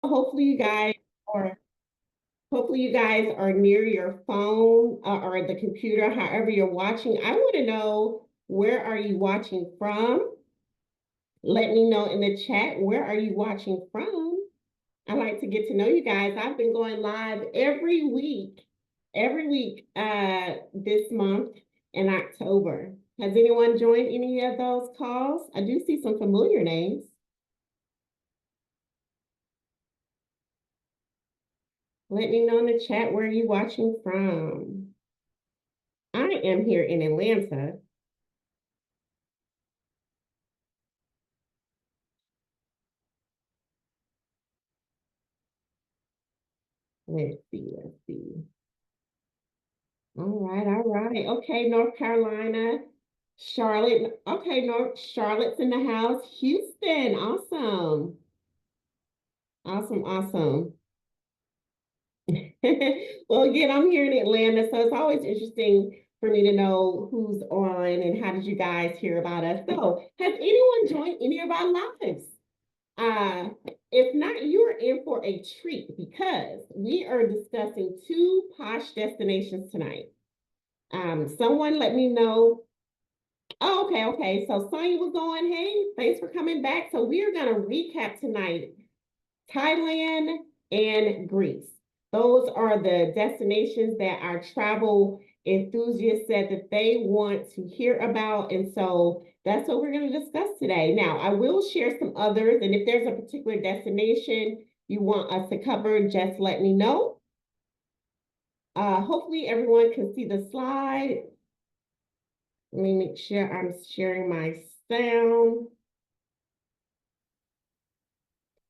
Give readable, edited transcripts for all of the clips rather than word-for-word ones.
hopefully you guys are hopefully you guys are near your phone or the computer, however you're watching. I want to know, where are you watching from? Let me know in the chat, where are you watching from? I like to get to know you guys. I've been going live every week this month in October. Has anyone joined any of those calls? I do see some familiar names. Let me know in the chat, where are you watching from? I am here in Atlanta. Let's see, let's see. All right, all right. Okay, North Carolina, Charlotte. Okay, Charlotte's in the house. Houston, awesome. Awesome, awesome. Well, again, I'm here in Atlanta, so it's always interesting for me to know who's on and how did you guys hear about us. So, has anyone joined any of our lives? Uh, if not, you're in for a treat because we are discussing two posh destinations tonight. Someone let me know. Oh, okay, okay. So Sonya was on. Hey, thanks for coming back. So we are going to recap tonight Thailand and Greece. Those are the destinations that our travel enthusiasts said that they want to hear about. And so that's what we're going to discuss today. Now, I will share some others. And if there's a particular destination you want us to cover, just let me know. Hopefully everyone can see the slide. Let me make sure I'm sharing my sound.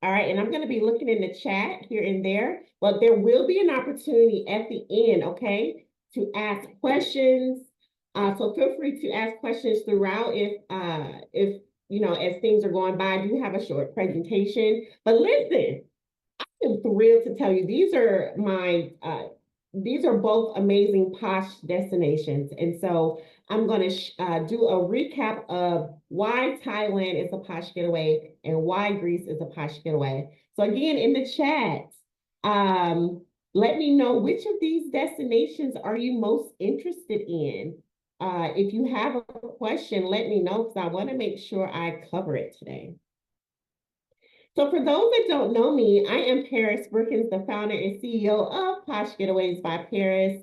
All right, and I'm going to be looking in the chat here and there, but there will be an opportunity at the end, okay, to ask questions. So feel free to ask questions throughout if you know, as things are going by. I do have a short presentation, but listen, I'm thrilled to tell you these are both amazing posh destinations. And so I'm going to do a recap of why Thailand is a posh getaway and why Greece is a posh getaway. So again, in the chat, let me know, which of these destinations are you most interested in? If you have a question, let me know because I want to make sure I cover it today. So for those that don't know me, I am Paris Brookins, the founder and CEO of Posh Getaways by Paris.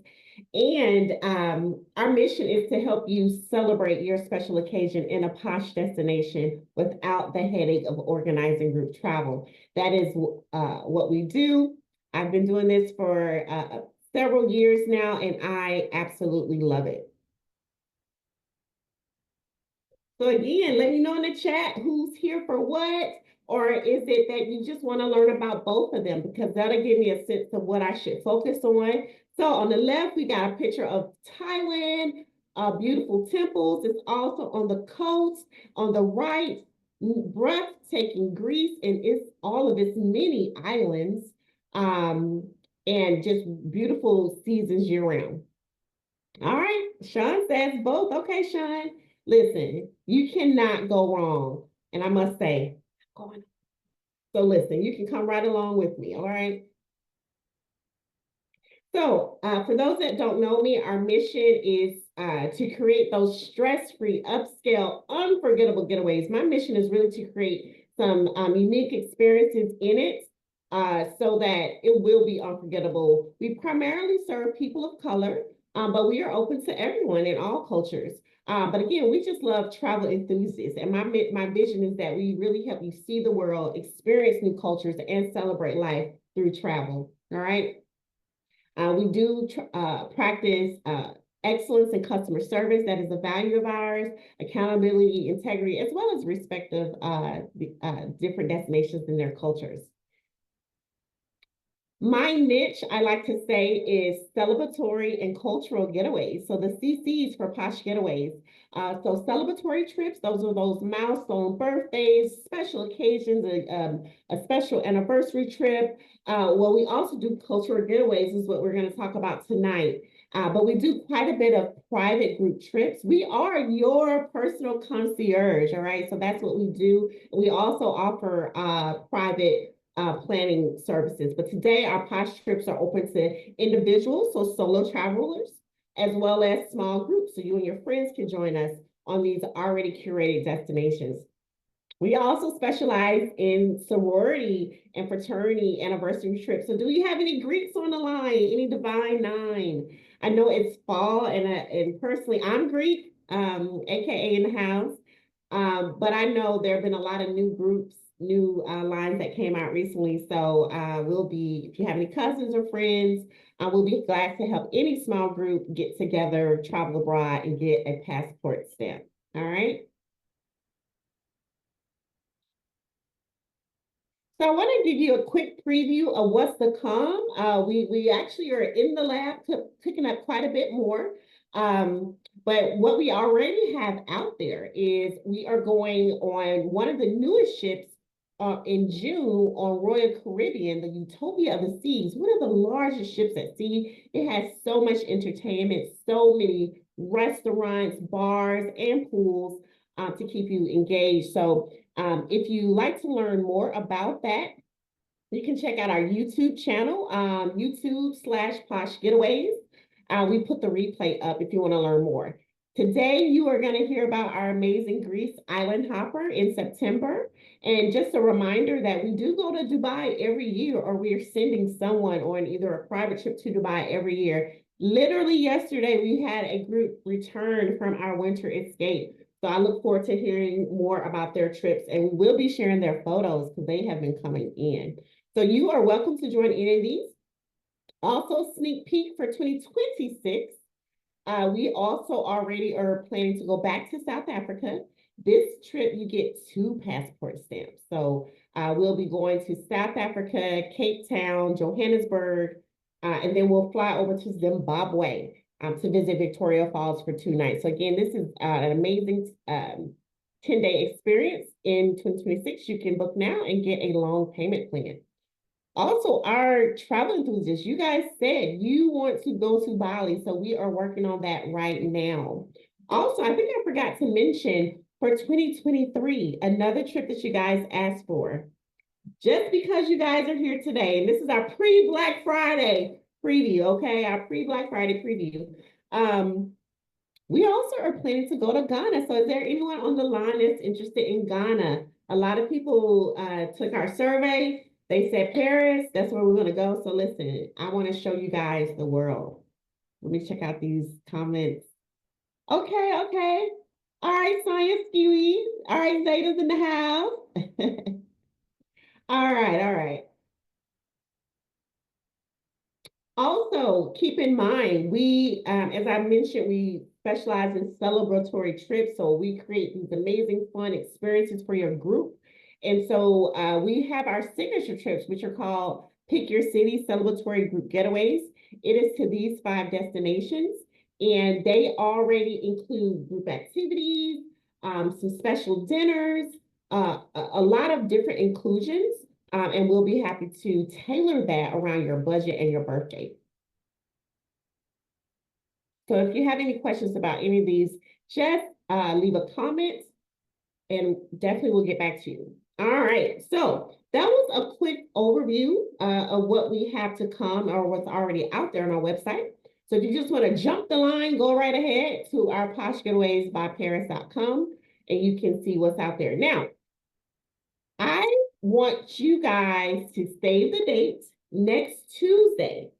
And our mission is to help you celebrate your special occasion in a posh destination without the headache of organizing group travel. That is what we do. I've been doing this for several years now, and I absolutely love it. So again, let me know in the chat who's here for what, or is it that you just want to learn about both of them? Because that'll give me a sense of what I should focus on. So on the left, we got a picture of Thailand, beautiful temples. It's also on the coast. On the right, breathtaking Greece, and it's all of its many islands, and just beautiful seasons year round. All right, Sean says both. Okay, Sean. Listen, you cannot go wrong. And I must say, so listen, you can come right along with me, all right? So for those that don't know me, our mission is to create those stress-free, upscale, unforgettable getaways. My mission is really to create some unique experiences in it so that it will be unforgettable. We primarily serve people of color, but we are open to everyone in all cultures. But again, we just love travel enthusiasts. And my vision is that we really help you see the world, experience new cultures, and celebrate life through travel. All right. We do practice excellence in customer service. That is a value of ours, accountability, integrity, as well as respect of different destinations and their cultures. My niche, I like to say, is celebratory and cultural getaways. So the CCs for Posh Getaways. So celebratory trips, those are those milestone birthdays, special occasions, a special anniversary trip. Well, we also do cultural getaways, is what we're going to talk about tonight. But we do quite a bit of private group trips. We are your personal concierge, all right? So that's what we do. We also offer private planning services. But today, our Posh trips are open to individuals, so solo travelers, as well as small groups. So you and your friends can join us on these already curated destinations. We also specialize in sorority and fraternity anniversary trips. So do we have any Greeks on the line? Any Divine Nine? I know it's fall, and personally, I'm Greek, aka in the house. But I know there have been a lot of new groups, new lines that came out recently. So we'll be, if you have any cousins or friends, we'll be glad to help any small group get together, travel abroad, and get a passport stamp. All right. So I want to give you a quick preview of what's to come. We actually are in the lab cooking up quite a bit more. But what we already have out there is we are going on one of the newest ships in June on Royal Caribbean, the Utopia of the Seas, one of the largest ships at sea. It has so much entertainment, so many restaurants, bars, and pools to keep you engaged. So if you like to learn more about that, you can check out our YouTube channel, YouTube/Posh Getaways. We put the replay up if you want to learn more. Today, you are going to hear about our amazing Greece island hopper in September. And just a reminder that we do go to Dubai every year, or we are sending someone on either a private trip to Dubai every year. Literally yesterday, we had a group return from our winter escape. So I look forward to hearing more about their trips, and we will be sharing their photos because they have been coming in. So you are welcome to join any of these. Also, sneak peek for 2026. We also already are planning to go back to South Africa. This trip, you get 2 passport stamps. So we'll be going to South Africa, Cape Town, Johannesburg, and then we'll fly over to Zimbabwe to visit Victoria Falls for 2 nights. So again, this is an amazing 10-day experience in 2026. You can book now and get a long payment plan. Also, our travel enthusiasts, you guys said you want to go to Bali, so we are working on that right now. Also, I think I forgot to mention for 2023, another trip that you guys asked for. Just because you guys are here today, and this is our pre-Black Friday preview, okay? Our pre-Black Friday preview. We also are planning to go to Ghana. So is there anyone on the line that's interested in Ghana? A lot of people took our survey. They said Paris, that's where we're going to go. So listen, I want to show you guys the world. Let me check out these comments. Okay, okay. All right, Science Kiwi. All right, Zeta's in the house. All right, all right. Also, keep in mind, we, as I mentioned, we specialize in celebratory trips. So we create these amazing fun experiences for your group. And so we have our signature trips, which are called Pick Your City Celebratory Group Getaways. It is to these 5 destinations, and they already include group activities, some special dinners, a lot of different inclusions. And we'll be happy to tailor that around your budget and your birthday. So if you have any questions about any of these, just leave a comment and definitely we'll get back to you. All right, so that was a quick overview of what we have to come or what's already out there on our website. So if you just want to jump the line, go right ahead to our poshgetawaysbyparis.com and you can see what's out there. Now, I want you guys to save the date next Tuesday.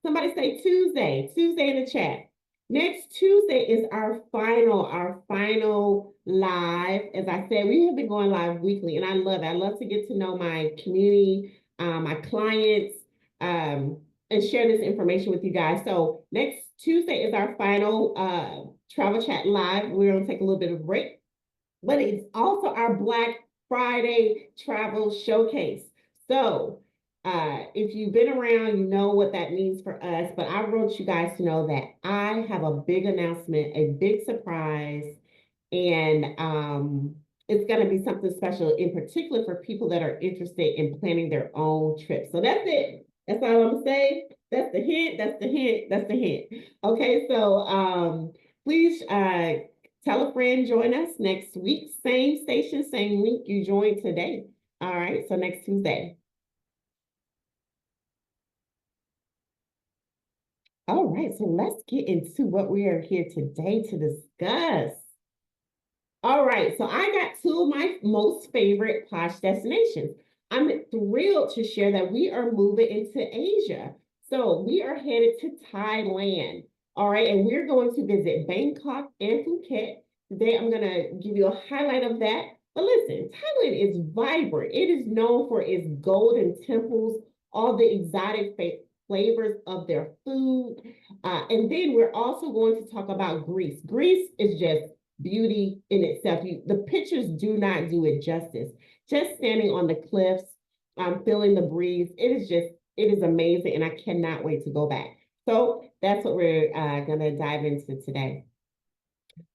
Somebody say Tuesday, Tuesday in the chat. Next Tuesday is our final live. As I said, we have been going live weekly and I love it. I love to get to know my community, my clients, and share this information with you guys. So next Tuesday is our final travel chat live. We're gonna take a little bit of a break, but it's also our Black Friday travel showcase. So if you've been around, you know what that means for us, but I want you guys to know that I have a big announcement, a big surprise, and it's going to be something special in particular for people that are interested in planning their own trip. So that's it. That's all I'm going to say. That's the hint. That's the hint. That's the hint. Okay, so please tell a friend, join us next week. Same station, same link you joined today. All right, so next Tuesday. All right, so let's get into what we are here today to discuss. All right, so I got two of my most favorite posh destinations. I'm thrilled to share that we are moving into Asia. So we are headed to Thailand. All right, and we're going to visit Bangkok and Phuket. Today, I'm going to give you a highlight of that. But listen, Thailand is vibrant. It is known for its golden temples, all the exotic flavors of their food. And then we're also going to talk about Greece. Greece is just beauty in itself. The pictures do not do it justice. Just standing on the cliffs, feeling the breeze, it is amazing, and I cannot wait to go back. So that's what we're gonna dive into today.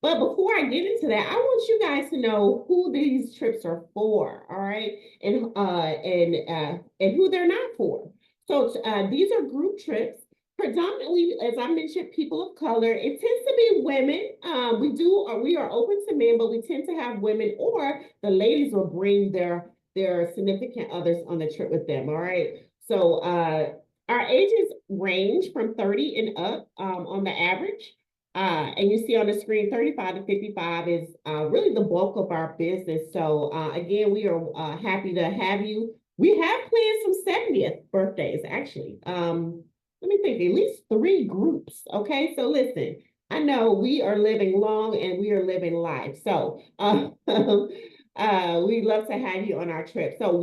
But before I get into that, I want you guys to know who these trips are for, all right, and who they're not for. So these are group trips. Predominantly, as I mentioned, people of color. It tends to be women. We are open to men, but we tend to have women, or the ladies will bring their significant others on the trip with them. All right. So our ages range from 30 and up on the average. And you see on the screen, 35 to 55 is really the bulk of our business. So again, we are happy to have you. We have planned some 70th birthdays, actually. Let me think, at least 3 groups. Okay, so listen, I know we are living long and we are living life. So we'd love to have you on our trip. So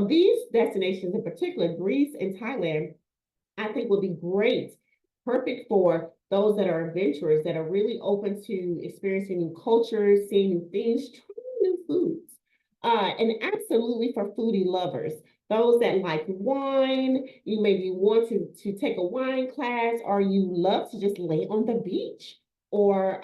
these destinations in particular, Greece and Thailand, I think would be great, perfect for those that are adventurers, that are really open to experiencing new cultures, seeing new things, trying new foods. And absolutely for foodie lovers, those that like wine, you maybe want to take a wine class, or you love to just lay on the beach, or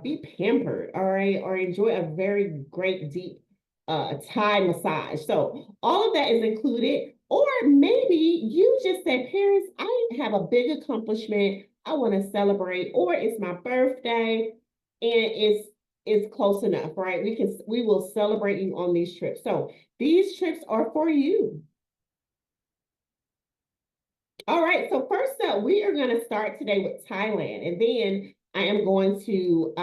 be pampered, all right, or enjoy a very great deep Thai massage. So all of that is included. Or maybe you just said, parents, I have a big accomplishment I want to celebrate, or it's my birthday and it's close enough, right? We will celebrate you on these trips. So these trips are for you. All right, so first up, we are going to start today with Thailand, and then I am going to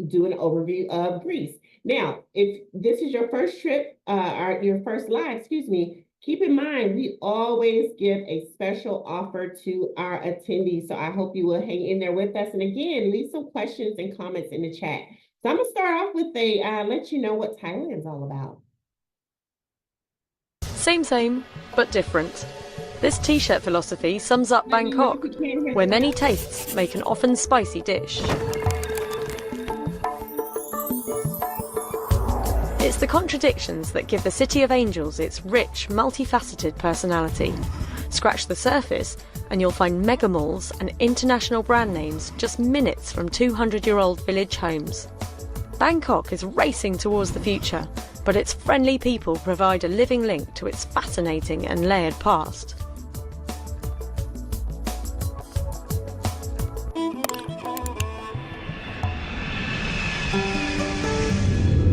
do an overview of Greece. Now, if this is your first trip, or your first live, excuse me, keep in mind, we always give a special offer to our attendees. So I hope you will hang in there with us. And again, leave some questions and comments in the chat. So I'm gonna start off with let you know what Thailand's all about. Same, but different. This t-shirt philosophy sums up Bangkok, where many tastes make an often spicy dish. It's the contradictions that give the City of Angels its rich, multifaceted personality. Scratch the surface and you'll find mega malls and international brand names just minutes from 200-year-old village homes. Bangkok is racing towards the future, but its friendly people provide a living link to its fascinating and layered past.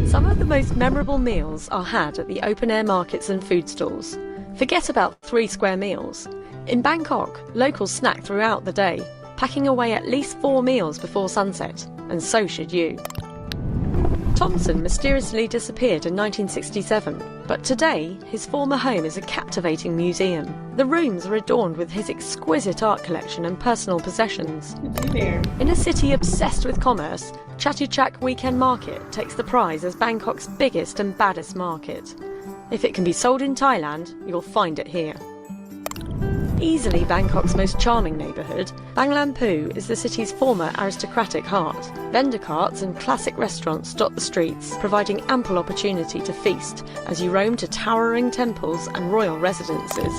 Some of the most memorable meals are had at the open-air markets and food stalls. Forget about 3 square meals. In Bangkok, locals snack throughout the day, packing away at least 4 meals before sunset, and so should you. Thompson mysteriously disappeared in 1967, but today his former home is a captivating museum. The rooms are adorned with his exquisite art collection and personal possessions. In a city obsessed with commerce, Chatuchak Weekend Market takes the prize as Bangkok's biggest and baddest market. If it can be sold in Thailand, you'll find it here. Easily Bangkok's most charming neighbourhood, Bang Lampu is the city's former aristocratic heart. Vendor carts and classic restaurants dot the streets, providing ample opportunity to feast as you roam to towering temples and royal residences.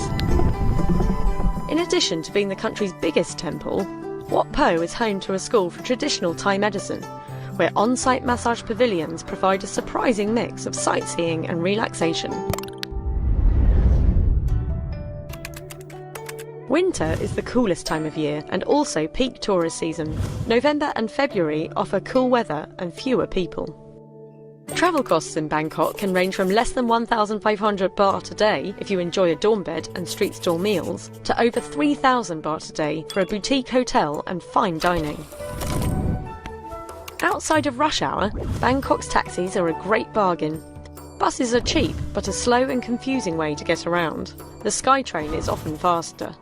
In addition to being the country's biggest temple, Wat Po is home to a school for traditional Thai medicine, where on-site massage pavilions provide a surprising mix of sightseeing and relaxation. Winter is the coolest time of year and also peak tourist season. November and February offer cool weather and fewer people. Travel costs in Bangkok can range from less than 1,500 baht a day if you enjoy a dorm bed and street stall meals, to over 3,000 baht a day for a boutique hotel and fine dining. Outside of rush hour, Bangkok's taxis are a great bargain. Buses are cheap, but a slow and confusing way to get around. The SkyTrain is often faster.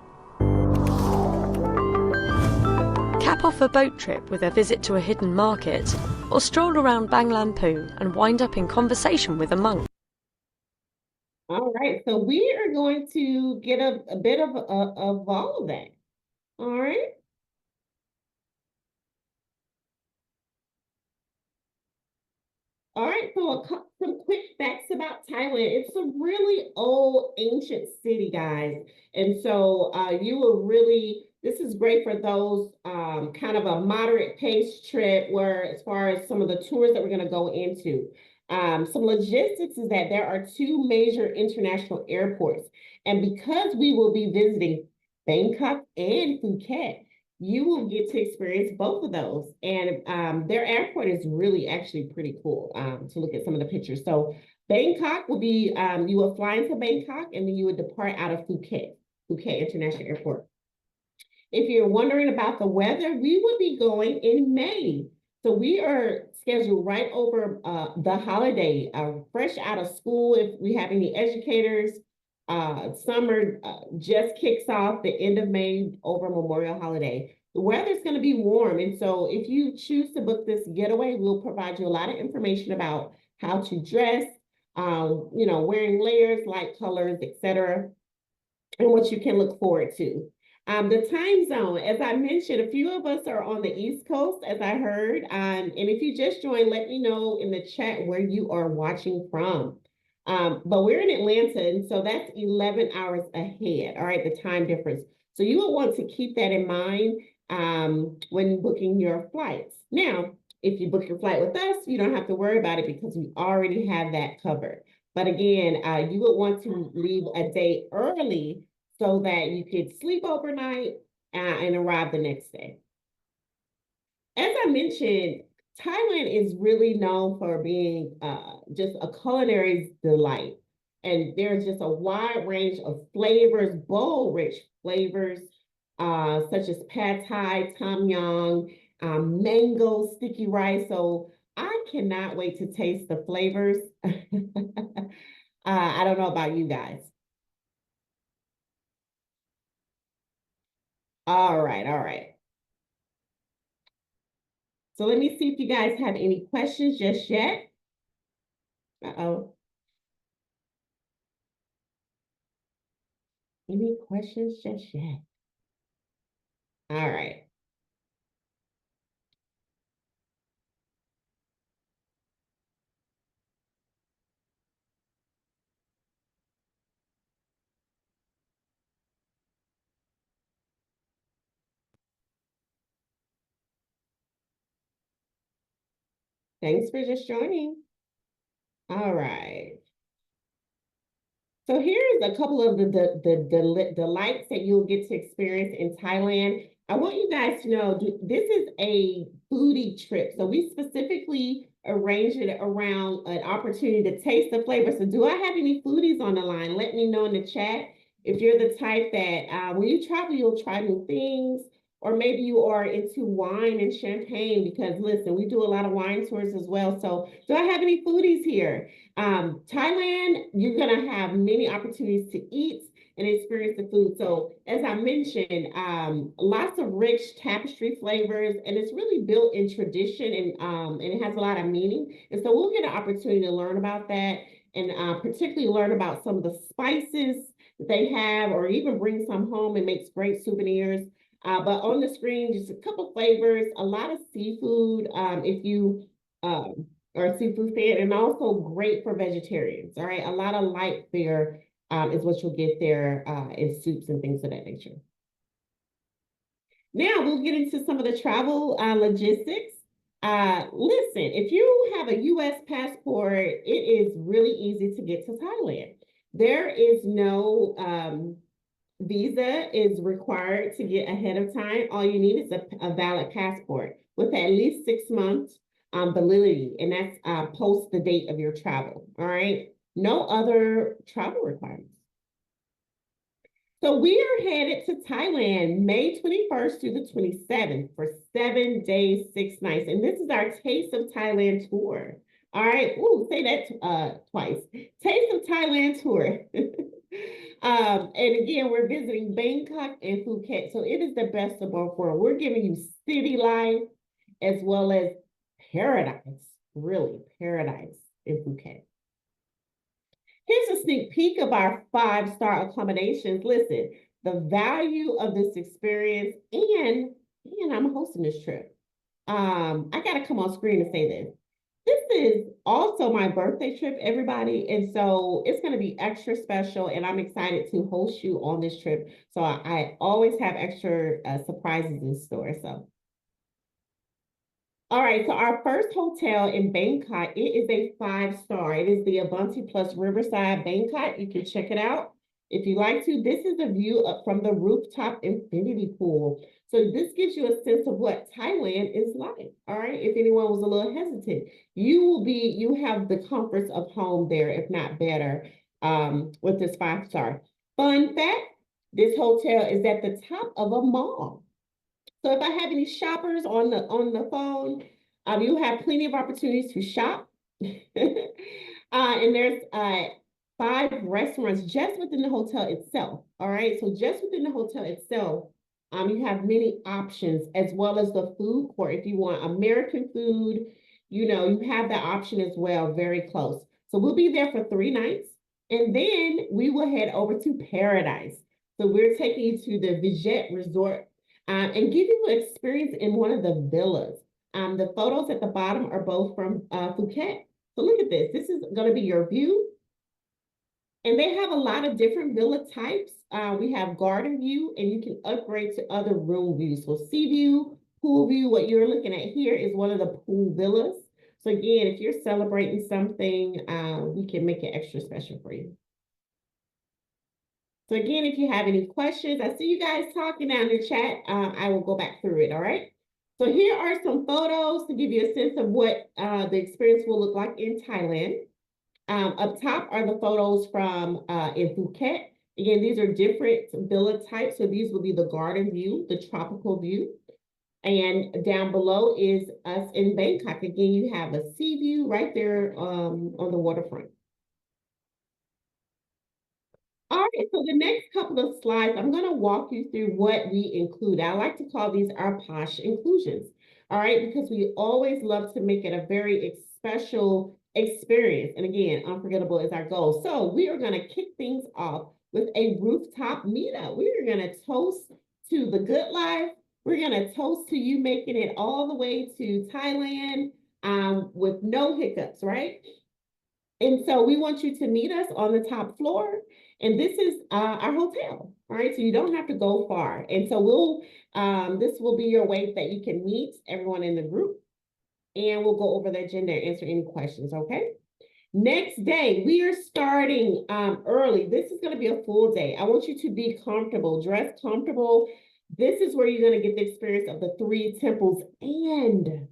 Cap off a boat trip with a visit to a hidden market, or stroll around Bang Lampu and wind up in conversation with a monk. All right, so we are going to get a bit of all of that. All right. All right, so some quick facts about Thailand. It's a really old, ancient city, guys. And so you will really, this is great for those kind of a moderate pace trip where, as far as some of the tours that we're going to go into. Some logistics is that there are two major international airports. And because we will be visiting Bangkok and Phuket, you will get to experience both of those. And their airport is really actually pretty cool to look at some of the pictures. So Bangkok will be, you will fly into Bangkok and then you would depart out of Phuket International Airport. If you're wondering about the weather, we will be going in May. So we are scheduled right over the holiday, fresh out of school. If we have any educators, summer just kicks off the end of May over Memorial holiday. The weather's going to be warm. And so if you choose to book this getaway, we'll provide you a lot of information about how to dress, wearing layers, light colors, etc., and what you can look forward to. The time zone, as I mentioned, a few of us are on the East Coast, as I heard. And if you just joined, let me know in the chat where you are watching from. But we're in Atlanta, and so that's 11 hours ahead, all right, the time difference. So you will want to keep that in mind when booking your flights. Now, if you book your flight with us, you don't have to worry about it because we already have that covered. But again, you would want to leave a day early so that you could sleep overnight and arrive the next day. As I mentioned, Thailand is really known for being just a culinary delight. And there's just a wide range of flavors, bold-rich flavors, such as pad thai, tom yum, mango, sticky rice. So I cannot wait to taste the flavors. I don't know about you guys. All right, all right. So let me see if you guys have any questions just yet. Uh-oh. Any questions just yet? All right. Thanks for just joining. All right. So here's a couple of the delights that you'll get to experience in Thailand. I want you guys to know this is a foodie trip. So we specifically arranged it around an opportunity to taste the flavor. So do I have any foodies on the line? Let me know in the chat if you're the type that when you travel, you'll try new things. Or maybe you are into wine and champagne because listen, we do a lot of wine tours as well. So do I have any foodies here? Thailand, you're gonna have many opportunities to eat and experience the food. So as I mentioned, lots of rich tapestry flavors, and it's really built in tradition and it has a lot of meaning. And so we'll get an opportunity to learn about that and particularly learn about some of the spices that they have, or even bring some home and makes great souvenirs. But on the screen, just a couple flavors, a lot of seafood, if you or a seafood fan, and also great for vegetarians. All right, a lot of light fare is what you'll get there in soups and things of that nature. Now we'll get into some of the travel logistics. Listen, if you have a U.S. passport, it is really easy to get to Thailand. There is no visa is required to get ahead of time. All you need is a valid passport with at least 6 months validity, and that's post the date of your travel. All right. No other travel requirements. So we are headed to Thailand May 21st through the 27th for 7 days, 6 nights. And this is our Taste of Thailand tour. All right. Ooh, say that twice. Taste of Thailand tour. And again, we're visiting Bangkok and Phuket. So it is the best of both worlds. We're giving you city life as well as paradise, really paradise in Phuket. Here's a sneak peek of our 5-star accommodations. Listen, the value of this experience, and I'm hosting this trip. I gotta come on screen and say this. This is also my birthday trip, everybody, and so it's gonna be extra special, and I'm excited to host you on this trip. So I always have extra surprises in store. So. All right, so our first hotel in Bangkok, it is a 5-star. It is the Avanti Plus Riverside Bangkok. You can check it out if you like to. This is a view up from the rooftop infinity pool. So this gives you a sense of what Thailand is like. All right, if anyone was a little hesitant, you have the comforts of home there, if not better, with this 5-star. Fun fact, this hotel is at the top of a mall. So if I have any shoppers on the phone, you have plenty of opportunities to shop. And there's 5 restaurants just within the hotel itself. All right, so just within the hotel itself, you have many options as well as the food court. If you want American food, you have that option as well, very close. So we'll be there for 3 nights, and then we will head over to Paradise. So we're taking you to the Vijet Resort and give you an experience in one of the villas. The photos at the bottom are both from Phuket. So look at this. This is going to be your view. And they have a lot of different villa types. We have garden view, and you can upgrade to other room views. So sea view, pool view, what you're looking at here is one of the pool villas. So again, if you're celebrating something, we can make it extra special for you. So again, if you have any questions, I see you guys talking down in the chat. I will go back through it, all right? So here are some photos to give you a sense of what the experience will look like in Thailand. Up top are the photos from in Phuket. Again, these are different villa types. So these will be the garden view, the tropical view. And down below is us in Bangkok. Again, you have a sea view right there on the waterfront. All right, so the next couple of slides, I'm going to walk you through what we include. I like to call these our posh inclusions, all right, because we always love to make it a very special experience. And again, unforgettable is our goal. So we are going to kick things off with a rooftop meetup. We are going to toast to the good life. We're going to toast to you making it all the way to Thailand with no hiccups, right? And so we want you to meet us on the top floor. And this is our hotel, all right? So you don't have to go far. And so this will be your way that you can meet everyone in the group. And we'll go over the agenda and answer any questions, okay? Next day, we are starting early. This is going to be a full day. I want you to be comfortable, dress comfortable. This is where you're going to get the experience of the 3 temples and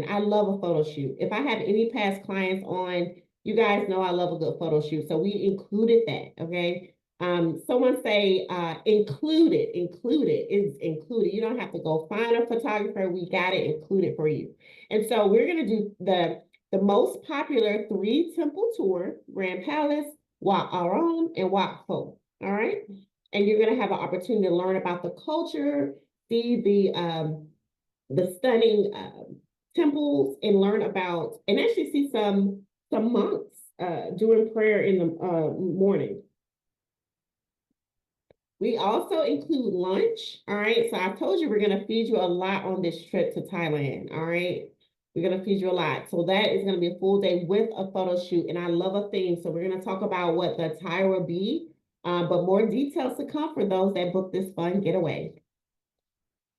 I love a photo shoot. If I have any past clients on, you guys know I love a good photo shoot. So we included that, okay? Someone say included is included. You don't have to go find a photographer. We got it included for you. And so we're going to do the most popular 3 temple tour: Grand Palace, Wat Arong, and Wat Pho. All right. And you're going to have an opportunity to learn about the culture, see the stunning temples, and learn about, and actually see some monks doing prayer in the morning. We also include lunch. All right. So I told you we're going to feed you a lot on this trip to Thailand. All right. We're going to feed you a lot. So that is going to be a full day with a photo shoot. And I love a theme. So we're going to talk about what the attire will be, but more details to come for those that book this fun getaway.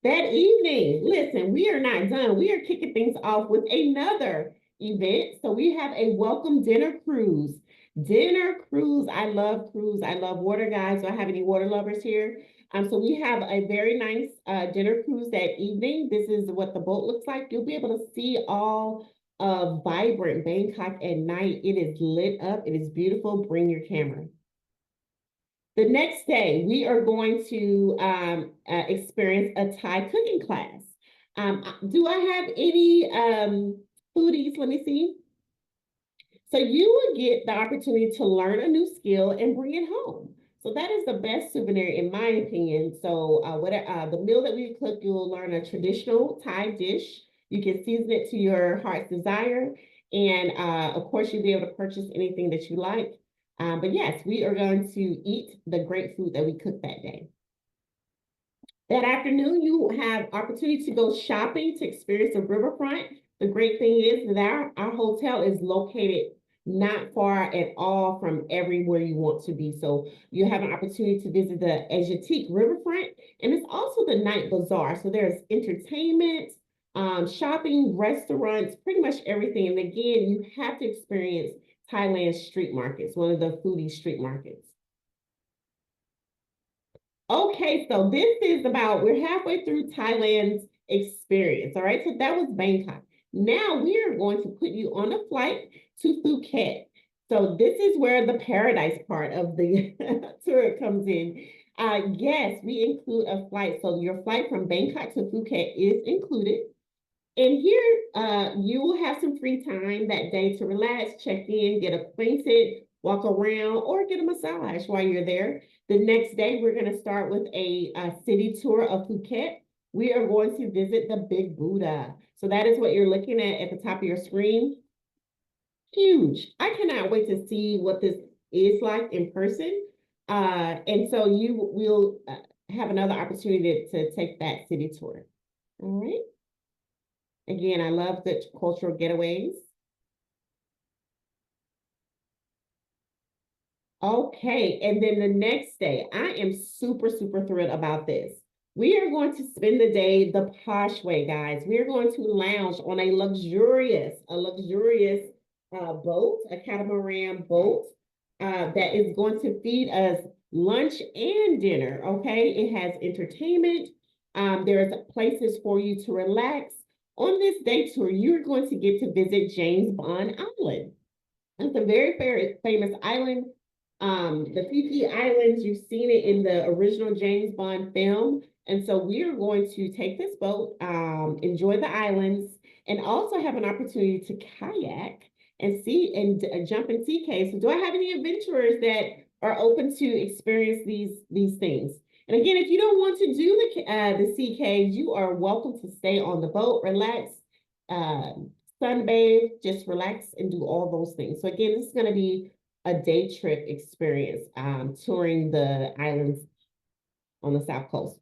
That evening, listen, we are not done. We are kicking things off with another event. So we have a welcome dinner cruise. Dinner cruise. I love cruise. I love water, guys. Do I have any water lovers here? So we have a very nice dinner cruise that evening. This is what the boat looks like. You'll be able to see all of vibrant Bangkok at night. It is lit up. It is beautiful. Bring your camera. The next day, we are going to experience a Thai cooking class. Do I have any foodies? Let me see. So you will get the opportunity to learn a new skill and bring it home. So that is the best souvenir, in my opinion. So the meal that we cook, you will learn a traditional Thai dish. You can season it to your heart's desire. And of course, you'll be able to purchase anything that you like. But yes, we are going to eat the great food that we cooked that day. That afternoon, you have opportunity to go shopping to experience the riverfront. The great thing is that our hotel is located not far at all from everywhere you want to be. So you have an opportunity to visit the Asiatique riverfront, and it's also the night bazaar. So there's entertainment, shopping, restaurants, pretty much everything. And again, you have to experience Thailand's street markets, one of the foodie street markets. Okay, so this is we're halfway through Thailand's experience. All right, so that was Bangkok. Now we are going to put you on a flight to Phuket. So this is where the paradise part of the tour comes in. Yes, we include a flight. So your flight from Bangkok to Phuket is included. And here, you will have some free time that day to relax, check in, get acquainted, walk around, or get a massage while you're there. The next day, we're going to start with a city tour of Phuket. We are going to visit the Big Buddha. So that is what you're looking at the top of your screen. Huge. I cannot wait to see what this is like in person. And so you will have another opportunity to take that city tour. All right. Again, I love good cultural getaways. Okay, and then the next day, I am super, super thrilled about this. We are going to spend the day the posh way, guys. We are going to lounge on a luxurious boat, a catamaran boat that is going to feed us lunch and dinner. Okay, it has entertainment. There's places for you to relax. On this day tour, you're going to get to visit James Bond Island. It's a very famous island. The Fifi Islands, you've seen it in the original James Bond film. And so we are going to take this boat, enjoy the islands, and also have an opportunity to kayak and see and jump in sea caves. So do I have any adventurers that are open to experience these things? And again, if you don't want to do the sea caves, you are welcome to stay on the boat, relax, sunbathe, just relax and do all those things. So again, this is going to be a day trip experience, touring the islands on the South Coast.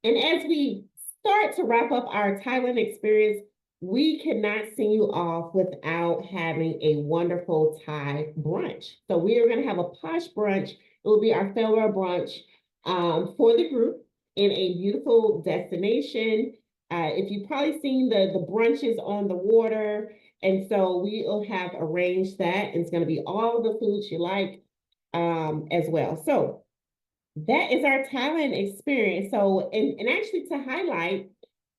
And as we start to wrap up our Thailand experience, we cannot send you off without having a wonderful Thai brunch. So we are going to have a posh brunch. It will be our farewell brunch for the group in a beautiful destination. If you've probably seen the brunches on the water, and so we will have arranged that. It's going to be all the foods you like as well. So that is our Thailand experience. So, and actually to highlight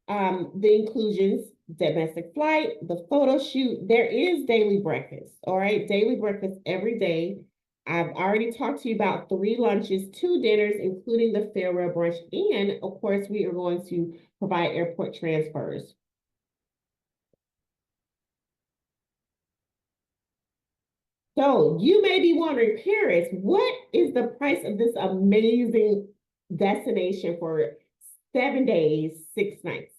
the inclusions, domestic flight, the photo shoot, there is daily breakfast. All right, daily breakfast every day. I've already talked to you about 3 lunches, 2 dinners, including the farewell brunch. And of course, we are going to provide airport transfers. So you may be wondering, Paris, what is the price of this amazing destination for 7 days, 6 nights?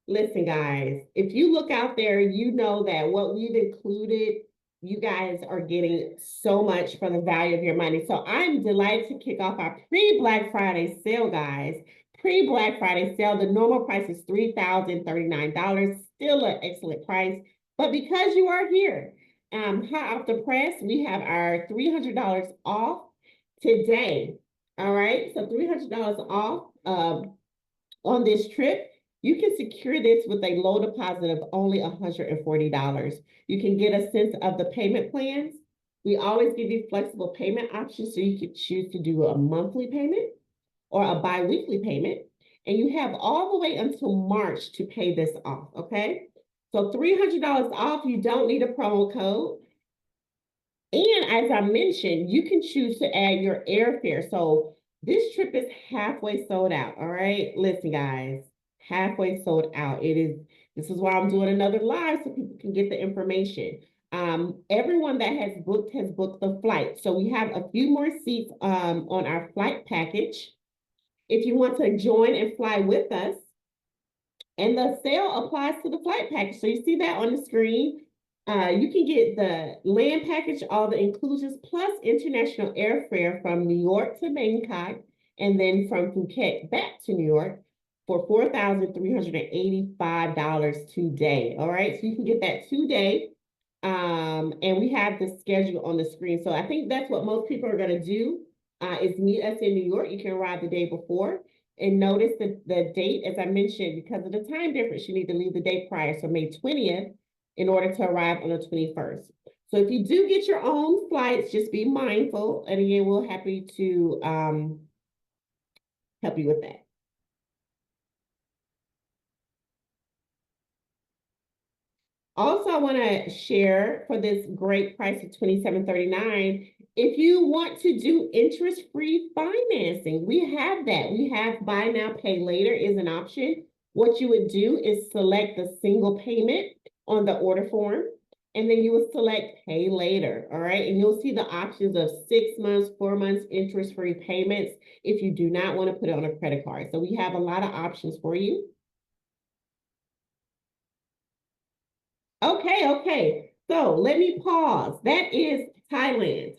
Listen, guys, if you look out there, you know that what we've included, you guys are getting so much for the value of your money. So I'm delighted to kick off our pre-Black Friday sale, guys. Pre-Black Friday sale, the normal price is $3,039, still an excellent price. But because you are here, hot off the press, we have our $300 off today. All right, so $300 off on this trip. You can secure this with a low deposit of only $140. You can get a sense of the payment plans. We always give you flexible payment options, so you could choose to do a monthly payment or a bi-weekly payment. And you have all the way until March to pay this off, okay? So $300 off, you don't need a promo code. And as I mentioned, you can choose to add your airfare. So this trip is halfway sold out, all right? Listen, guys, halfway sold out. This is why I'm doing another live so people can get the information. Everyone that has booked the flight. So we have a few more seats on our flight package. If you want to join and fly with us, and the sale applies to the flight package. So you see that on the screen. You can get the land package, all the inclusions, plus international airfare from New York to Bangkok, and then from Phuket back to New York for $4,385 today. All right, so you can get that today. And we have the schedule on the screen. So I think that's what most people are going to do, is meet us in New York. You can arrive the day before. And notice the date, as I mentioned, because of the time difference, you need to leave the day prior, so May 20th, in order to arrive on the 21st. So if you do get your own flights, just be mindful. And again, we're happy to help you with that. Also, I want to share, for this great price of $27.39, if you want to do interest-free financing, we have that. We have buy now, pay later is an option. What you would do is select the single payment on the order form, and then you would select pay later, all right? And you'll see the options of 6 months, 4 months, interest-free payments if you do not want to put it on a credit card. So we have a lot of options for you. Okay. So let me pause. That is Thailand.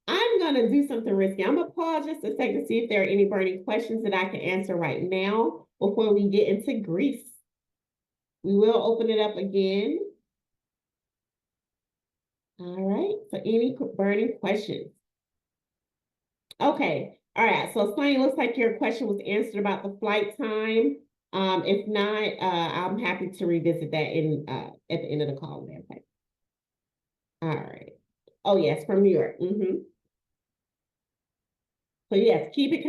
I'm going to do something risky. I'm going to pause just a second to see if there are any burning questions that I can answer right now before we get into Greece. We will open it up again. All right. So any burning questions? Okay. All right. So Sonny, looks like your question was answered about the flight time. If not, I'm happy to revisit that at the end of the call. Okay. All right. Oh yes, from New York. So yes, keep it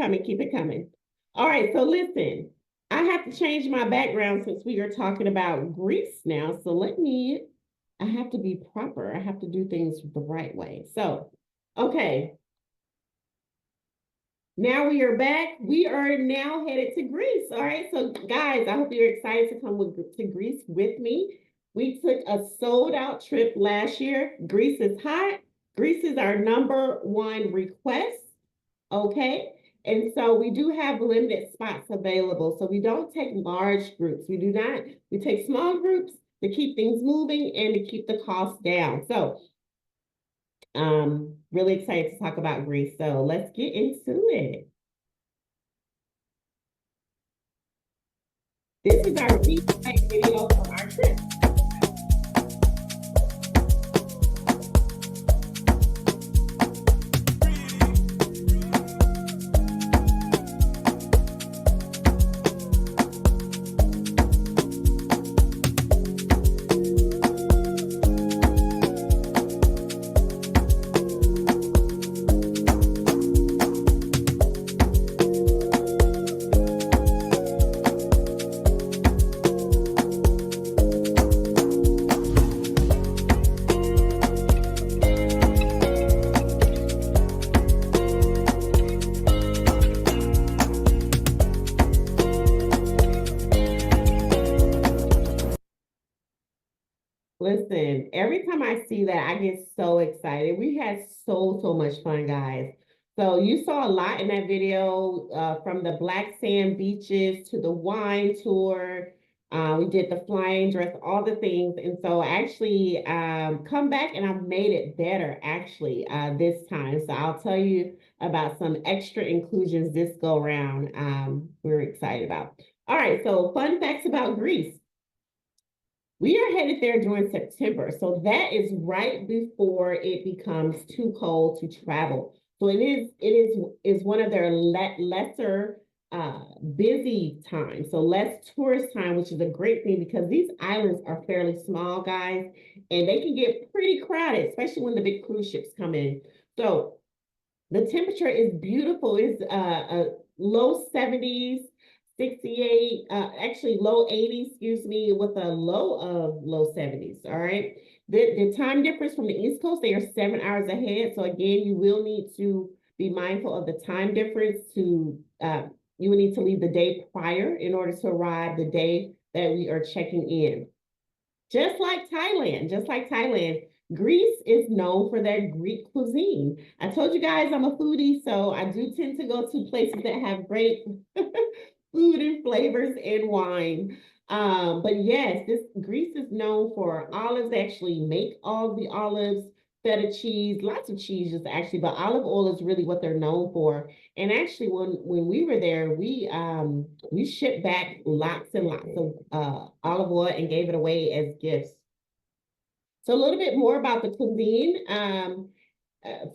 coming. All right. So listen, I have to change my background since we are talking about Greece now. So I have to be proper. I have to do things the right way. So, okay. Now we are back. We are now headed to Greece. All right. So guys, I hope you're excited to come to Greece with me. We took a sold out trip last year. Greece is hot. Greece is our #1 request. Okay. And so we do have limited spots available. So we don't take large groups. We take small groups to keep things moving and to keep the cost down. So really excited to talk about Greece. So let's get into it. This is our recap video of our trip. Listen, every time I see that, I get so excited. We had so much fun, guys. So you saw a lot in that video, from the black sand beaches to the wine tour. We did the flying dress, all the things. And so actually come back and I've made it better actually this time. So I'll tell you about some extra inclusions this go around we're excited about. All right, so fun facts about Greece. We are headed there during September, so that is right before it becomes too cold to travel. So it is one of their lesser busy time, so less tourist time, which is a great thing because these islands are fairly small, guys, and they can get pretty crowded, especially when the big cruise ships come in. So the temperature is beautiful. It's low 70s, 68, actually low 80s, excuse me, with a low of low 70s. All right. The time difference from the East Coast, they are 7 hours ahead. So again, you will need to be mindful of the time difference you will need to leave the day prior in order to arrive the day that we are checking in. Just like Thailand, Greece is known for their Greek cuisine. I told you guys I'm a foodie, so I do tend to go to places that have great food and flavors and wine. But yes, this Greece is known for olives. They actually make all the olives, feta cheese, lots of cheeses actually, but olive oil is really what they're known for. And actually, when we were there, we shipped back lots and lots of olive oil and gave it away as gifts. So a little bit more about the cuisine.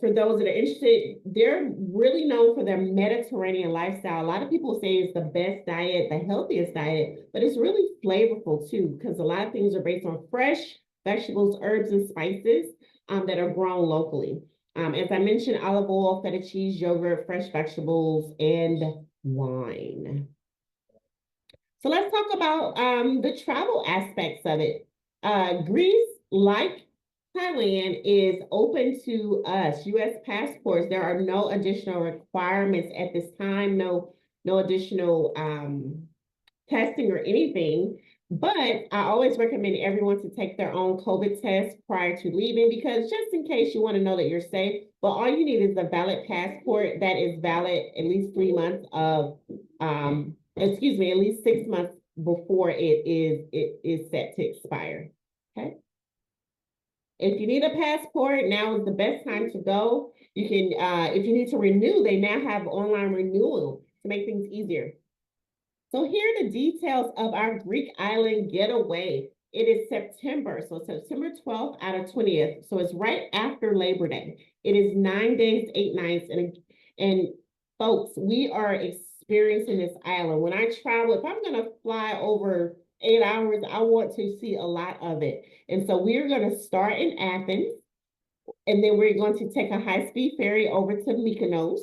For those that are interested, they're really known for their Mediterranean lifestyle. A lot of people say it's the best diet, the healthiest diet, but it's really flavorful too, because a lot of things are based on fresh vegetables, herbs, and spices that are grown locally. As I mentioned, olive oil, feta cheese, yogurt, fresh vegetables, and wine. So let's talk about the travel aspects of it. Greece, like Thailand, is open to us, U.S. passports. There are no additional requirements at this time, no additional testing or anything. But I always recommend everyone to take their own COVID test prior to leaving because just in case you want to know that you're safe. But all you need is a valid passport that is valid at least 3 months of excuse me, at least 6 months before it is set to expire. Okay. If you need a passport, now is the best time to go. You can, if you need to renew, they now have online renewal to make things easier. So here are the details of our Greek island getaway. It is September, so September 12th out of 20th. So it's right after Labor Day. It is 9 days, 8 nights. And folks, we are experiencing this island. When I travel, if I'm gonna fly over 8 hours, I want to see a lot of it. And so we're gonna start in Athens, and then we're going to take a high-speed ferry over to Mykonos.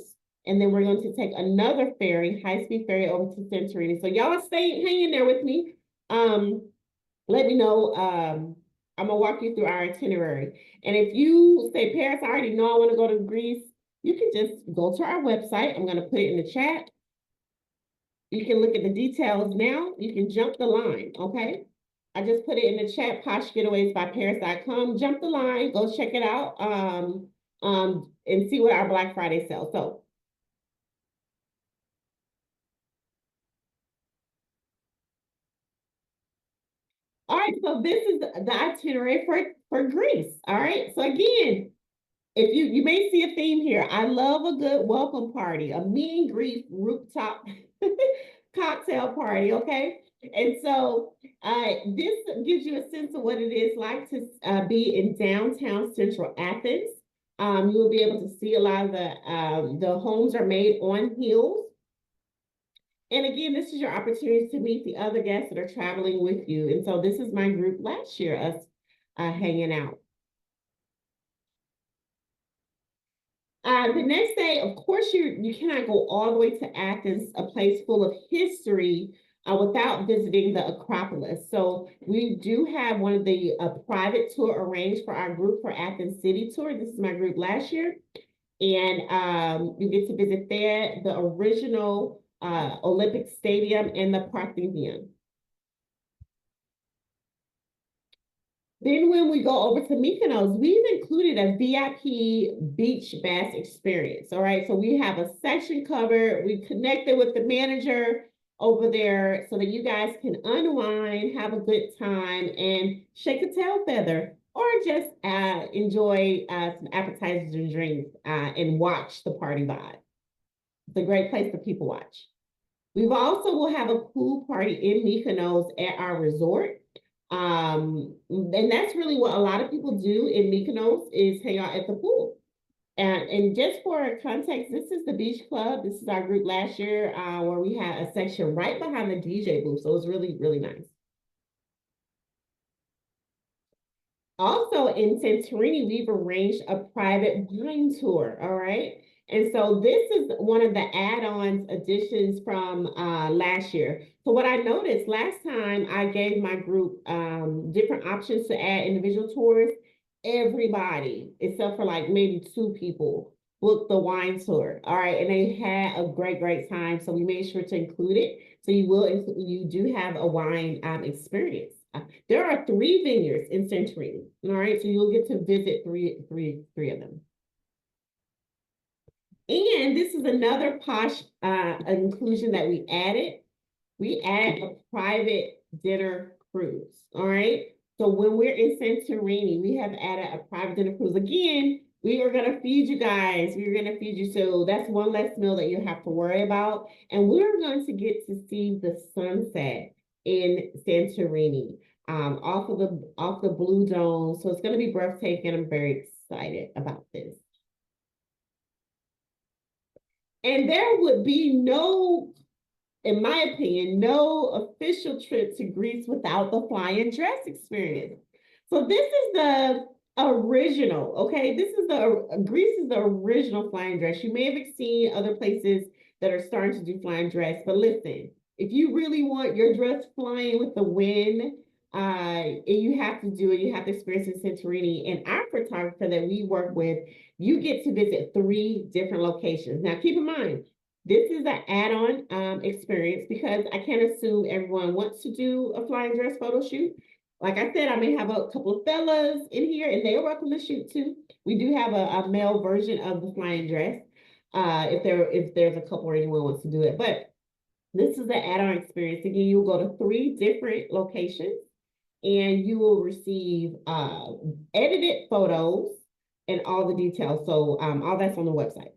And then we're going to take another ferry, high-speed ferry over to Santorini. So y'all stay hanging there with me. Let me know. I'm gonna walk you through our itinerary. And if you say, Paris, I already know I want to go to Greece, you can just go to our website. I'm gonna put it in the chat. You can look at the details now. You can jump the line, okay? I just put it in the chat, poshgetawaysbyparis.com. Jump the line, go check it out, and see what our Black Friday sale. So all right, so this is the itinerary for Greece. All right, so again, if you may see a theme here. I love a good welcome party, a meet and greet rooftop cocktail party. Okay, and so this gives you a sense of what it is like to be in downtown central Athens. You will be able to see a lot of the homes are made on hills. And again, this is your opportunity to meet the other guests that are traveling with you. And so this is my group last year, us hanging out. The next day, of course, you cannot go all the way to Athens, a place full of history, without visiting the Acropolis. So we do have one of the private tour arranged for our group for Athens City Tour. This is my group last year. And you get to visit there, the original Olympic Stadium and the Parthenon. Then when we go over to Mykonos, we've included a VIP beach bass experience. All right, so we have a section covered. We've connected with the manager over there so that you guys can unwind, have a good time, and shake a tail feather, or just enjoy some appetizers and drinks and watch the party vibe. It's a great place for people watch. We also will have a pool party in Mykonos at our resort. And that's really what a lot of people do in Mykonos is hang out at the pool. And just for context, this is the Beach Club. This is our group last year where we had a section right behind the DJ booth. So it was really, really nice. Also in Santorini, we've arranged a private wine tour, all right? And so this is one of the add-ons additions from last year. So what I noticed last time I gave my group different options to add individual tours, everybody, except for like maybe two people, booked the wine tour, all right? And they had a great, great time. So we made sure to include it. So you do have a wine experience. There are 3 vineyards in Santorini. All right, so you'll get to visit three of them. And this is another posh inclusion that we added. We added a private dinner cruise. All right. So when we're in Santorini, we have added a private dinner cruise. Again, we are going to feed you guys. We're going to feed you. So that's one less meal that you have to worry about. And we're going to get to see the sunset in Santorini off the Blue Dome. So it's going to be breathtaking. I'm very excited about this. And there would be no, in my opinion, no official trip to Greece without the flying dress experience. So this is the original, okay? Greece is the original flying dress. You may have seen other places that are starting to do flying dress, but listen, if you really want your dress flying with the wind, you have to do it. You have to experience in Santorini. And our photographer that we work with, you get to visit 3 different locations. Now, keep in mind, this is an add-on experience because I can't assume everyone wants to do a flying dress photo shoot. Like I said, I may have a couple of fellas in here and they're welcome to shoot too. We do have a male version of the flying dress if there's a couple or anyone wants to do it. But this is the add-on experience. Again, you'll go to 3 different locations and you will receive edited photos and all the details. So all that's on the website.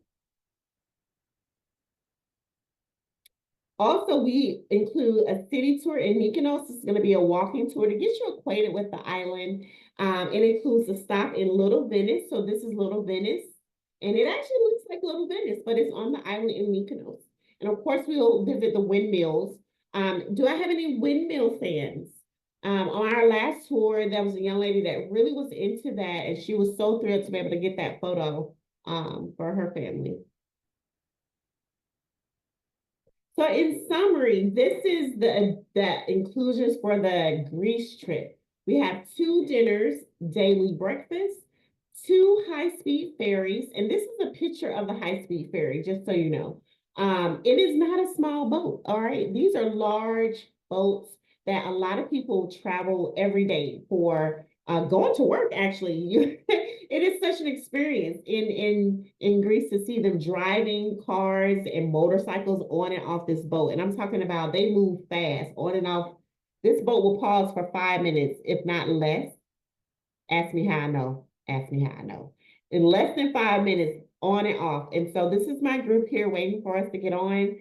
Also, we include a city tour in Mykonos. This is going to be a walking tour to get you acquainted with the island. It includes a stop in Little Venice. So this is Little Venice. And it actually looks like Little Venice, but it's on the island in Mykonos. And of course, we'll visit the windmills. Do I have any windmill fans? On our last tour, there was a young lady that really was into that, and she was so thrilled to be able to get that photo for her family. So in summary, this is the inclusions for the Greece trip. We have 2 dinners, daily breakfast, 2 high-speed ferries, and this is a picture of the high-speed ferry, just so you know. It is not a small boat, all right? These are large boats that a lot of people travel every day for going to work, actually. It is such an experience in Greece to see them driving cars and motorcycles on and off this boat. And I'm talking about they move fast on and off. This boat will pause for 5 minutes, if not less. Ask me how I know. Ask me how I know. In less than 5 minutes, on and off. And so this is my group here waiting for us to get on.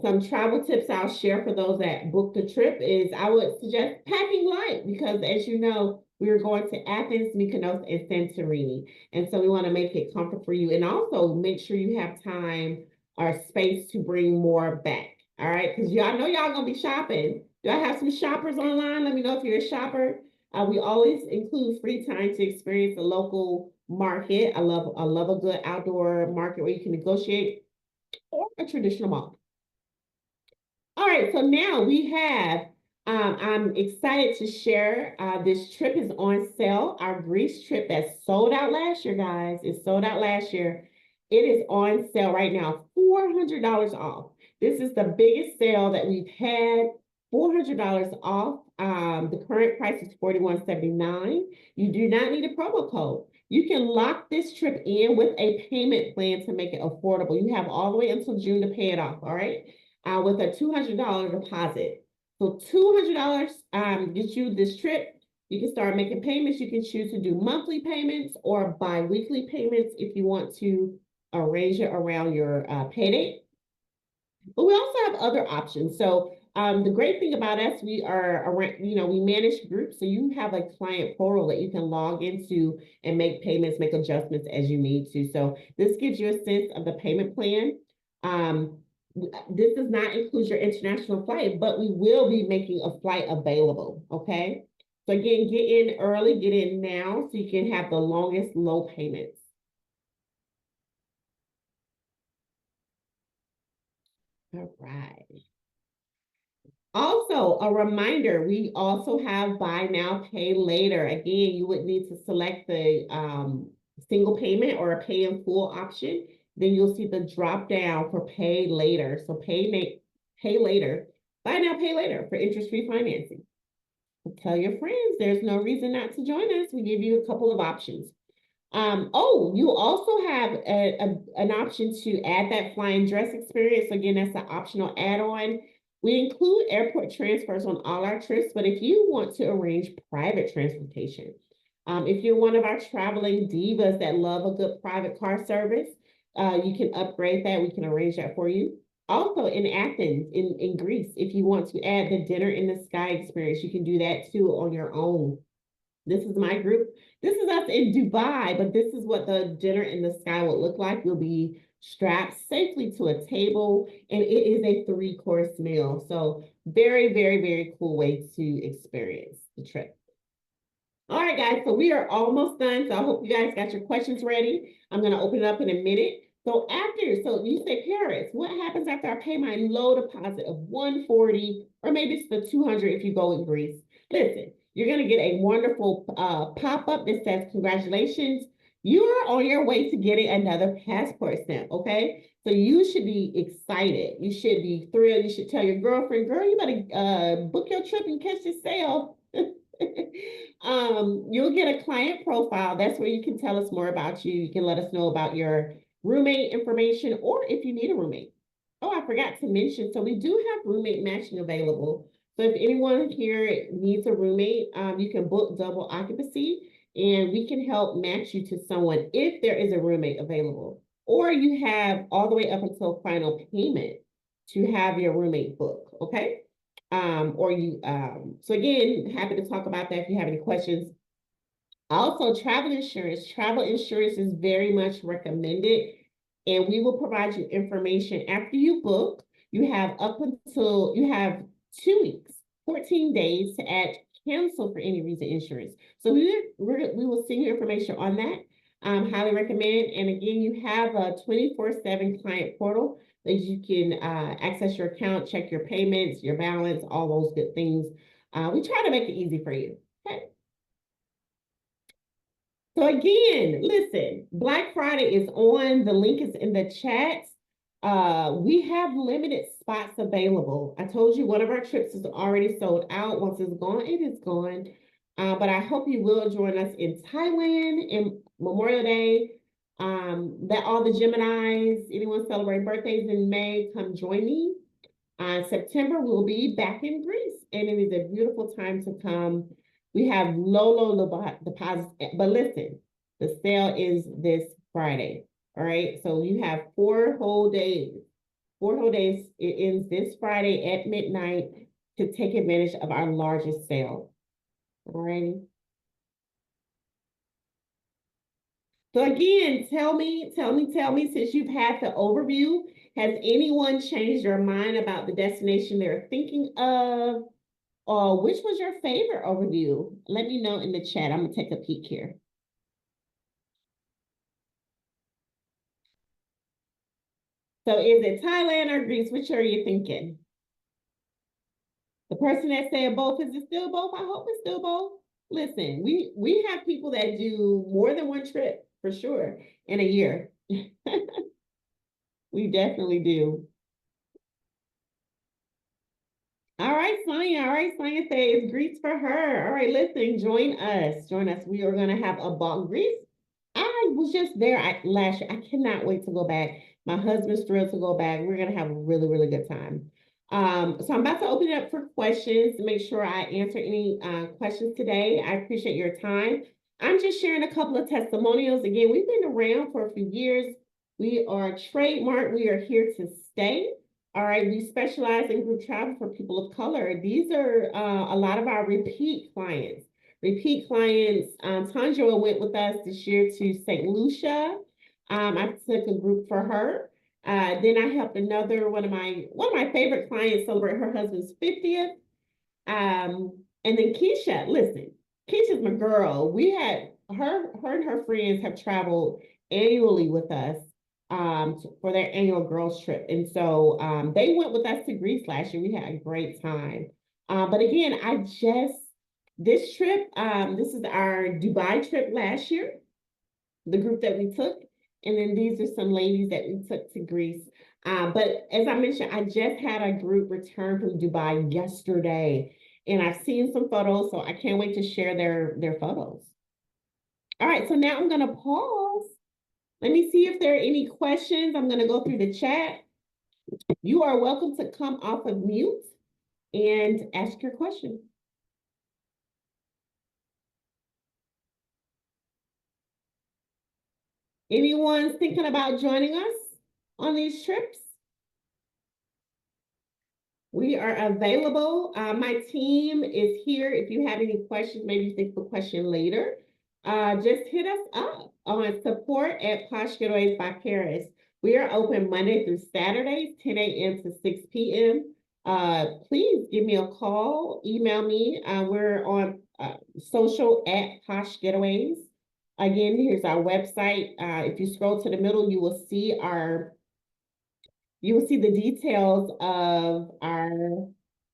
Some travel tips I'll share for those that book the trip is I would suggest packing light because, as you know, we are going to Athens, Mykonos, and Santorini. And so we want to make it comfortable for you and also make sure you have time or space to bring more back. All right, because y'all know y'all going to be shopping. Do I have some shoppers online? Let me know if you're a shopper. We always include free time to experience a local market. I love a good outdoor market where you can negotiate or a traditional mall. All right, so now we have, I'm excited to share, this trip is on sale. Our Greece trip that sold out last year, guys, it sold out last year. It is on sale right now, $400 off. This is the biggest sale that we've had, $400 off. The current price is $41.79. You do not need a promo code. You can lock this trip in with a payment plan to make it affordable. You have all the way until June to pay it off, all right? With a $200 deposit. So $200 gets you this trip. You can start making payments. You can choose to do monthly payments or bi-weekly payments if you want to arrange it around your pay date. But we also have other options. So The great thing about us, we are around, we manage groups. So you have a client portal that you can log into and make payments, make adjustments as you need to. So this gives you a sense of the payment plan. Um, this does not include your international flight, but we will be making a flight available. Okay. So again, get in early, get in now so you can have the longest low payments. All right. Also, a reminder, we also have buy now, pay later. Again, you would need to select the single payment or a pay in full option. Then you'll see the drop down for pay later. So pay later, buy now, pay later for interest-free financing. Tell your friends there's no reason not to join us. We give you a couple of options. You also have an option to add that flying dress experience. So again, that's an optional add-on. We include airport transfers on all our trips, but if you want to arrange private transportation, if you're one of our traveling divas that love a good private car service, you can upgrade that. We can arrange that for you. Also in Athens, in Greece, if you want to add the dinner in the sky experience, you can do that too on your own. This is my group. This is us in Dubai, but this is what the dinner in the sky will look like. We'll be strapped safely to a table, and it is a three-course meal. So very, very, very cool way to experience the trip. All right, guys, so we are almost done. So I hope you guys got your questions ready. I'm going to open it up in a minute. So so you say, Paris, what happens after I pay my low deposit of 140, or maybe it's the 200 if you go in Greece? Listen, you're going to get a wonderful pop-up that says, congratulations, you are on your way to getting another passport stamp, okay? So you should be excited. You should be thrilled. You should tell your girlfriend, girl, you better book your trip and catch the sale. You'll get a client profile. That's where you can tell us more about you. You can let us know about your roommate information, or if you need a roommate. Oh, I forgot to mention, so we do have roommate matching available. So if anyone here needs a roommate, you can book double occupancy and we can help match you to someone if there is a roommate available. Or you have all the way up until final payment to have your roommate book, okay? So again, happy to talk about that if you have any questions. Also, travel insurance. Travel insurance is very much recommended, and we will provide you information after you book. You have 2 weeks, 14 days to add cancel for any reason insurance. So we will send you information on that. Highly recommend. And again, you have a 24/7 client portal that you can access your account, check your payments, your balance, all those good things. We try to make it easy for you. Okay. So again, listen, Black Friday is on. The link is in the chat. We have limited spots available. I told you one of our trips is already sold out. Once it's gone, it is gone. But I hope you will join us in Thailand in Memorial Day. That all the Geminis, anyone celebrating birthdays in May, come join me. September, we'll be back in Greece, and it is a beautiful time to come. We have low deposits, but listen, the sale is this Friday. All right, so you have 4 whole days. 4 whole days. It ends this Friday at midnight to take advantage of our largest sale. All right. So again, tell me, since you've had the overview, has anyone changed their mind about the destination they're thinking of? Or which was your favorite overview? Let me know in the chat. I'm gonna take a peek here. So is it Thailand or Greece? Which are you thinking? The person that said both, is it still both? I hope it's still both. Listen, we have people that do more than one trip for sure in a year. We definitely do. All right, Sonia. All right, Sonia says Greece for her. All right, listen, join us. Join us. We are gonna have a ball. Greece. I was just there last year. I cannot wait to go back. My husband's thrilled to go back. We're gonna have a really, really good time. So I'm about to open it up for questions to make sure I answer any questions today. I appreciate your time. I'm just sharing a couple of testimonials. Again, we've been around for a few years. We are trademarked. We are here to stay. All right, we specialize in group travel for people of color. These are a lot of our repeat clients. Repeat clients, Tandra went with us this year to St. Lucia. I took a group for her. Then I helped another one of my favorite clients celebrate her husband's 50th. And then Keisha, listen, Keisha's my girl. We had her and her friends have traveled annually with us for their annual girls trip. And so they went with us to Greece last year. We had a great time. But again, this trip, this is our Dubai trip last year, the group that we took. And then these are some ladies that we took to Greece. But as I mentioned, I just had a group return from Dubai yesterday, and I've seen some photos, so I can't wait to share their photos. All right, so now I'm gonna pause. Let me see if there are any questions. I'm gonna go through the chat. You are welcome to come off of mute and ask your question. Anyone thinking about joining us on these trips? We are available. My team is here. If you have any questions, maybe you think of a question later, just hit us up on support@Posh Getaways by Paris. We are open Monday through Saturdays, 10 a.m. to 6 p.m. Please give me a call, email me. We're on social @Posh Getaways. Again, here's our website. If you scroll to the middle, you will see the details of our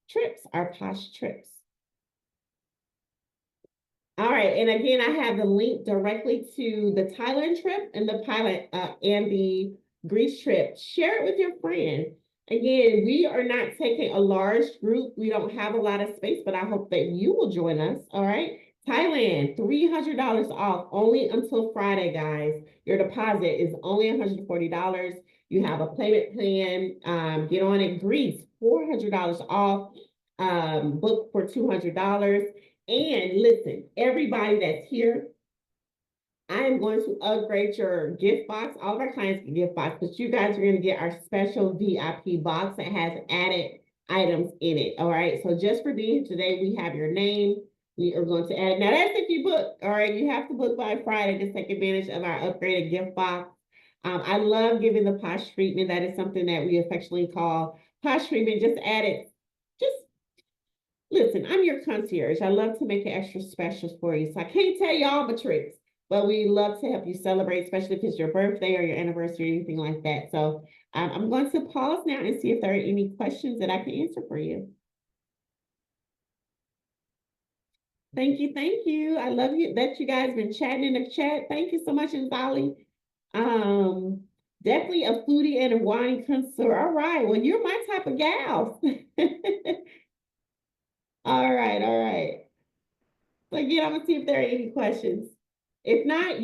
trips, our Posh trips. All right, and again, I have the link directly to the Thailand trip and the Greece trip. Share it with your friend. Again, we are not taking a large group. We don't have a lot of space, but I hope that you will join us. All right. Thailand, $300 off only until Friday, guys. Your deposit is only $140. You have a payment plan. Get on it. Greece, $400 off. Book for $200. And listen, everybody that's here, I am going to upgrade your gift box. All of our clients get gift box, but you guys are going to get our special VIP box that has added items in it. All right. So just for being here today, we have your name. We are going to add. Now that's if you book. All right. You have to book by Friday to take advantage of our upgraded gift box. I love giving the Posh treatment. That is something that we affectionately call Posh treatment. Just add it. Just listen, I'm your concierge. I love to make it extra special for you. So I can't tell you all the tricks, but we love to help you celebrate, especially if it's your birthday or your anniversary or anything like that. So I'm going to pause now and see if there are any questions that I can answer for you. Thank you, thank you. I love you that you guys been chatting in the chat. Thank you so much, Nzali. Definitely a foodie and a wine connoisseur. All right, well, you're my type of gal. All right, all right. So again, I'm gonna see if there are any questions. If not,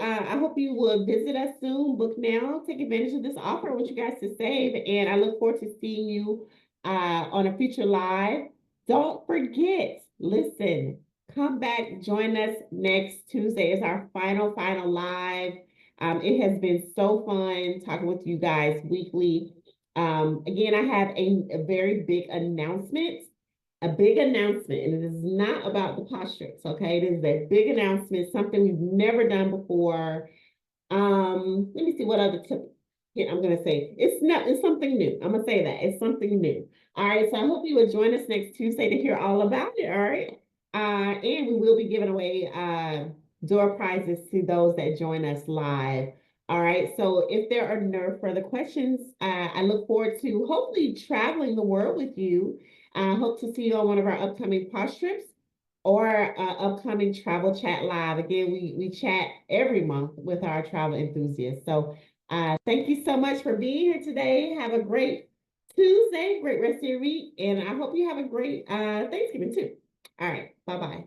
I hope you will visit us soon. Book now, take advantage of this offer. I want you guys to save, and I look forward to seeing you on a future live. Don't forget, listen, come back, join us next Tuesday. It's our final live. It has been so fun talking with you guys weekly. Again, I have a very big announcement. A big announcement, and it is not about the postures, okay? It is a big announcement, something we've never done before. Let me see what other tip I'm gonna say. It's something new. I'm gonna say that. It's something new. All right, so I hope you will join us next Tuesday to hear all about it, all right? And we will be giving away door prizes to those that join us live. All right, so if there are no further questions, I look forward to hopefully traveling the world with you. I hope to see you on one of our upcoming Posh trips or upcoming Travel Chat Live. Again, we chat every month with our travel enthusiasts. So thank you so much for being here today. Have a great Tuesday, great rest of your week, and I hope you have a great Thanksgiving too. All right, bye-bye.